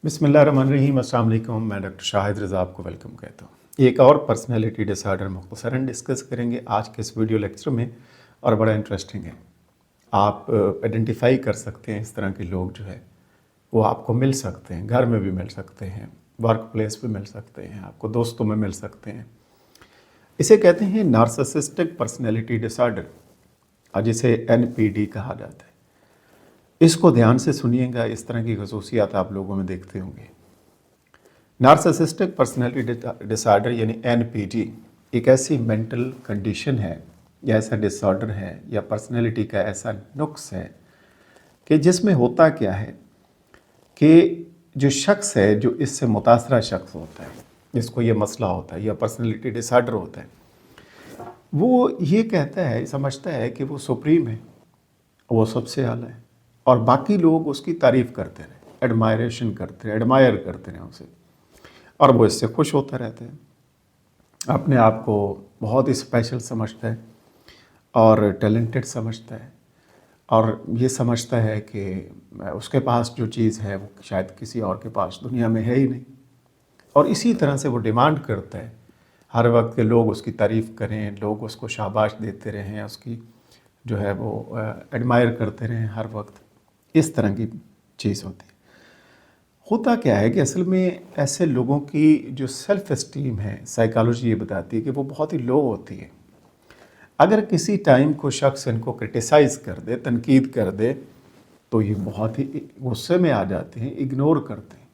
बिस्मिल्लाहिर्रहमानिर्रहीम। अस्सलाम वालेकुम। मैं डॉक्टर शाहिद रज़ा आपको वेलकम कहता हूँ। एक और पर्सनैलिटी डिसऑर्डर मुख्तसरन डिस्कस करेंगे आज के इस वीडियो लेक्चर में, और बड़ा इंटरेस्टिंग है। आप आइडेंटिफाई कर सकते हैं इस तरह के लोग जो है वो आपको मिल सकते हैं, घर में भी मिल सकते हैं, वर्क प्लेस पे मिल सकते हैं, आपको दोस्तों में मिल सकते हैं। इसे कहते हैं नार्सिसिस्टिक पर्सनैलिटी डिसऑर्डर, और जिसे NPD कहा जाता है। इसको ध्यान से सुनिएगा, इस तरह की खसूसियात आप लोगों में देखते होंगे। नार्सिसिस्टिक पर्सनैलिटी डिसऑर्डर यानी NPD एक ऐसी मेंटल कंडीशन है या ऐसा डिसऑर्डर है या पर्सनैलिटी का ऐसा नुक्स है कि जिसमें होता क्या है कि जो शख्स है, जो इससे मुतासरा शख्स होता है, जिसको ये मसला होता है या पर्सनैलिटी डिसऑर्डर होता है, वो ये कहता है, समझता है कि वो सुप्रीम है, वो सबसे आला है, और बाकी लोग उसकी तारीफ़ करते रहे, एडमायरेशन करते रहे, एडमायर करते रहे उसे, और वो इससे खुश होता रहता है। अपने आप को बहुत ही स्पेशल समझता है और टैलेंटेड समझता है, और ये समझता है कि उसके पास जो चीज़ है वो शायद किसी और के पास दुनिया में है ही नहीं। और इसी तरह से वो डिमांड करता है हर वक्त के लोग उसकी तारीफ़ करें, लोग उसको शाबाश देते रहें, उसकी जो है वो एडमायर करते रहें हर वक्त। इस तरह की चीज़ होती है। होता क्या है कि असल में ऐसे लोगों की जो सेल्फ़ इस्टीम है, साइकोलॉजी ये बताती है कि वो बहुत ही लो होती है। अगर किसी टाइम को शख्स इनको क्रिटिसाइज़ कर दे, तनकीद कर दे, तो ये बहुत ही गुस्से में आ जाते हैं, इग्नोर करते हैं।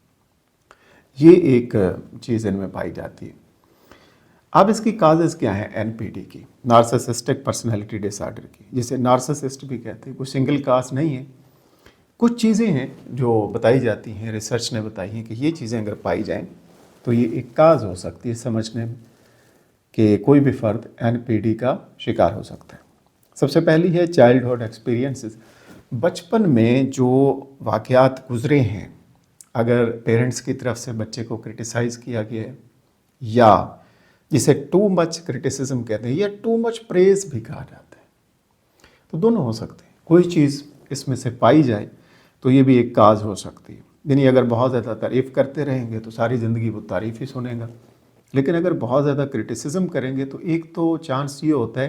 ये एक चीज़ इनमें पाई जाती है। अब इसकी काजेज़ क्या है NPD की, नार्सिसिस्टिक पर्सनैलिटी डिसऑर्डर की, जिसे नार्सिसिस्ट भी कहते हैं। कोई सिंगल काज नहीं है। कुछ चीज़ें हैं जो बताई जाती हैं, रिसर्च ने बताई हैं कि ये चीज़ें अगर पाई जाएं तो ये एक काज हो सकती है समझने में कि कोई भी फ़र्द NPD का शिकार हो सकता है। सबसे पहली है चाइल्डहुड एक्सपीरियंसेस। बचपन में जो वाक़यात गुज़रे हैं, अगर पेरेंट्स की तरफ से बच्चे को क्रिटिसाइज़ किया गया है, या जिसे टू मच क्रिटिसिज्म कहते हैं, या टू मच प्रेज़ भी कहा जाता है, तो दोनों हो सकते हैं। कोई चीज़ इसमें से पाई जाए तो ये भी एक काज हो सकती है। यानी अगर बहुत ज़्यादा तारीफ़ करते रहेंगे तो सारी ज़िंदगी वो तारीफ़ ही सुनेगा, लेकिन अगर बहुत ज़्यादा क्रिटिसिज्म करेंगे तो एक तो चांस ये होता है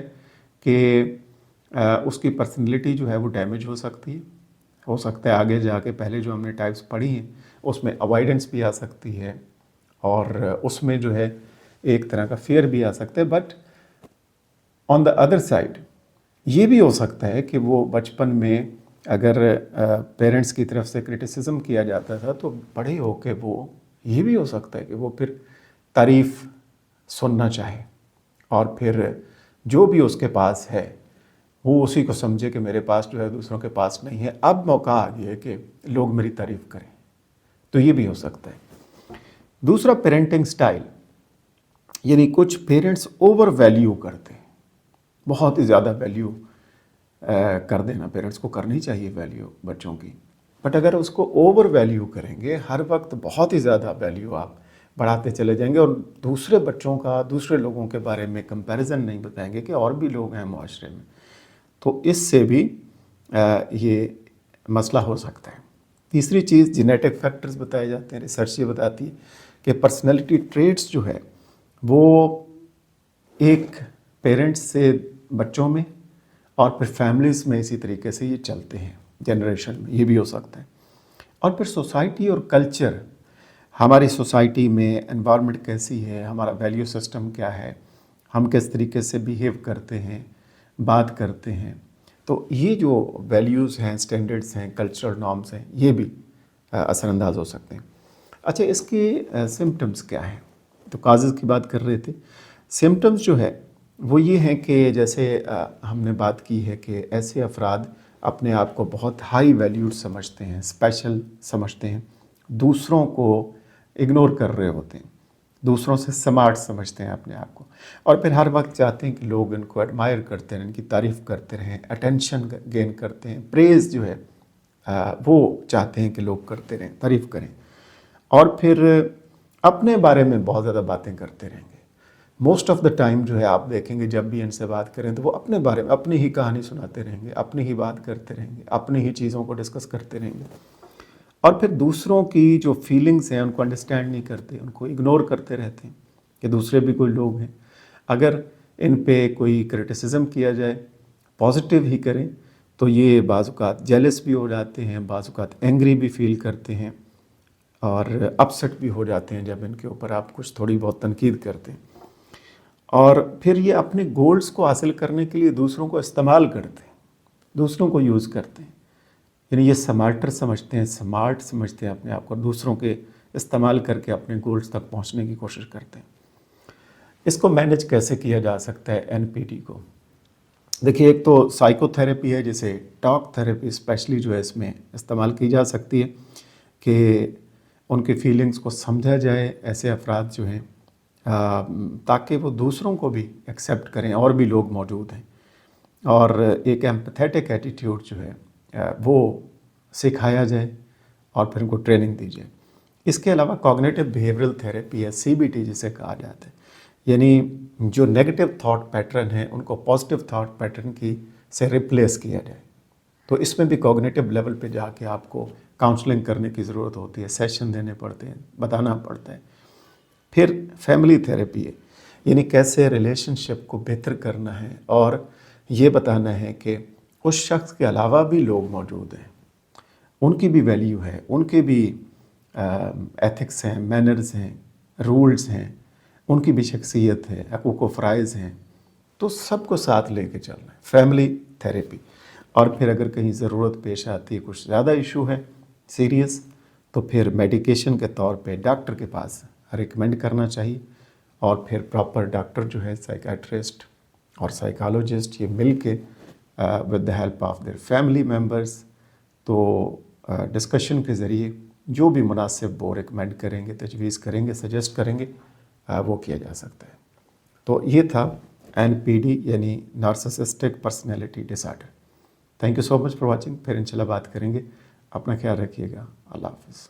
कि उसकी पर्सनैलिटी जो है वो डैमेज हो सकती है। हो सकता है आगे जाके पहले जो हमने टाइप्स पढ़ी हैं उसमें अवॉइडेंस भी आ सकती है, और उसमें जो है एक तरह का फियर भी आ सकता है। But on the other side ये भी हो सकता है कि वो बचपन में अगर पेरेंट्स की तरफ से क्रिटिसिज्म किया जाता था तो बड़े होके वो ये भी हो सकता है कि वो फिर तारीफ़ सुनना चाहे, और फिर जो भी उसके पास है वो उसी को समझे कि मेरे पास जो है दूसरों के पास नहीं है, अब मौका आ गया है कि लोग मेरी तारीफ़ करें। तो ये भी हो सकता है। दूसरा, पेरेंटिंग स्टाइल, यानी कुछ पेरेंट्स ओवर वैल्यू करते हैं, बहुत ही ज़्यादा वैल्यू कर देना। पेरेंट्स को करनी चाहिए वैल्यू बच्चों की, बट अगर उसको ओवर वैल्यू करेंगे, हर वक्त बहुत ही ज़्यादा वैल्यू आप बढ़ाते चले जाएंगे, और दूसरे बच्चों का, दूसरे लोगों के बारे में कंपैरिजन नहीं बताएंगे कि और भी लोग हैं माशरे में, तो इससे भी ये मसला हो सकता है। तीसरी चीज़, जेनेटिक फैक्टर्स बताए जाते हैं। रिसर्च ये बताती है कि पर्सनैलिटी ट्रेट्स जो है वो एक पेरेंट्स से बच्चों में और फिर फैमिलीज़ में इसी तरीके से ये चलते हैं जनरेशन में, ये भी हो सकता है। और फिर सोसाइटी और कल्चर, हमारी सोसाइटी में एनवायरनमेंट कैसी है, हमारा वैल्यू सिस्टम क्या है, हम किस तरीके से बिहेव करते हैं, बात करते हैं, तो ये जो वैल्यूज़ हैं, स्टैंडर्ड्स हैं, कल्चरल नॉर्म्स हैं, ये भी असरअंदाज हो सकते हैं। अच्छा, इसके सिम्टम्स क्या हैं? तो काजेज़ की बात कर रहे थे। सिम्टम्स जो है वो ये हैं कि जैसे हमने बात की है कि ऐसे अफराद अपने आप को बहुत हाई वैल्यूड समझते हैं, स्पेशल समझते हैं, दूसरों को इग्नोर कर रहे होते हैं, दूसरों से स्मार्ट समझते हैं अपने आप को, और फिर हर वक्त चाहते हैं कि लोग इनको एडमायर करते रहें, इनकी तारीफ़ करते रहें, अटेंशन गेन करते हैं, प्रेज़ जो है वो चाहते हैं कि लोग करते रहें, तारीफ़ करें, और फिर अपने बारे में बहुत ज़्यादा बातें करते रहेंगे। मोस्ट ऑफ़ द टाइम जो है आप देखेंगे जब भी इनसे बात करें तो वो अपने बारे में अपनी ही कहानी सुनाते रहेंगे, अपनी ही बात करते रहेंगे, अपनी ही चीज़ों को डिस्कस करते रहेंगे। और फिर दूसरों की जो फीलिंग्स हैं उनको अंडरस्टैंड नहीं करते, उनको इग्नोर करते रहते हैं कि दूसरे भी कोई लोग हैं। अगर इन पे कोई क्रिटिसिज्म किया जाए, पॉजिटिव ही करें, तो ये बाज़-औक़ात जेलस भी हो जाते हैं, बाज़-औक़ात एंग्री भी फील करते हैं और अपसेट भी हो जाते हैं जब इनके ऊपर आप कुछ थोड़ी बहुत तनकीद करते हैं। और फिर ये अपने गोल्स को हासिल करने के लिए दूसरों को इस्तेमाल करते हैं, दूसरों को यूज़ करते हैं। यानी ये स्मार्ट समझते हैं अपने आप को, दूसरों के इस्तेमाल करके अपने गोल्स तक पहुंचने की कोशिश करते हैं। इसको मैनेज कैसे किया जा सकता है एनपीडी को? देखिए, एक तो साइकोथेरेपी है, जिसे टॉक थेरेपी स्पेशली जो है इसमें इस्तेमाल की जा सकती है कि उनकी फीलिंग्स को समझा जाए, ऐसे अफराद जो हैं, ताकि वो दूसरों को भी एक्सेप्ट करें, और भी लोग मौजूद हैं, और एक एम्पैथेटिक एटीट्यूड जो है वो सिखाया जाए और फिर उनको ट्रेनिंग दी जाए। इसके अलावा कॉग्निटिव बिहेवियरल थेरेपी है, सीबीटी जिसे कहा जाता है, यानी जो नेगेटिव थॉट पैटर्न है उनको पॉजिटिव थॉट पैटर्न की से रिप्लेस किया जाए। तो इसमें भी कॉग्निटिव लेवल पे जाके आपको काउंसलिंग करने की ज़रूरत होती है, सेशन देने पड़ते हैं, बताना पड़ता है। फिर फैमिली थेरेपी है, यानी कैसे रिलेशनशिप को बेहतर करना है और ये बताना है कि उस शख्स के अलावा भी लोग मौजूद हैं, उनकी भी वैल्यू है, उनके भी एथिक्स हैं, मैनर्स हैं, रूल्स हैं, उनकी भी शख्सियत है, हकूक़ व फ़राइज़ हैं, तो सबको साथ लेके चलना है, फैमिली थेरेपी। और फिर अगर कहीं ज़रूरत पेश आती है, कुछ ज़्यादा इशू है सीरियस, तो फिर मेडिकेशन के तौर पे डॉक्टर के पास रिकमेंड करना चाहिए, और फिर प्रॉपर डॉक्टर जो है, साइकेट्रिस्ट और साइकोलॉजिस्ट, ये मिल के with the help of their family members, तो डिस्कशन के ज़रिए जो भी मुनासिब वो रिकमेंड करेंगे, तजवीज़ करेंगे, सजेस्ट करेंगे, वो किया जा सकता है। तो ये था एनपीडी, यानी narcissistic personality disorder. Thank you so much for watching. फिर इंशाल्लाह बात करेंगे। अपना ख्याल रखिएगा। अल्लाह हाफ़िज़।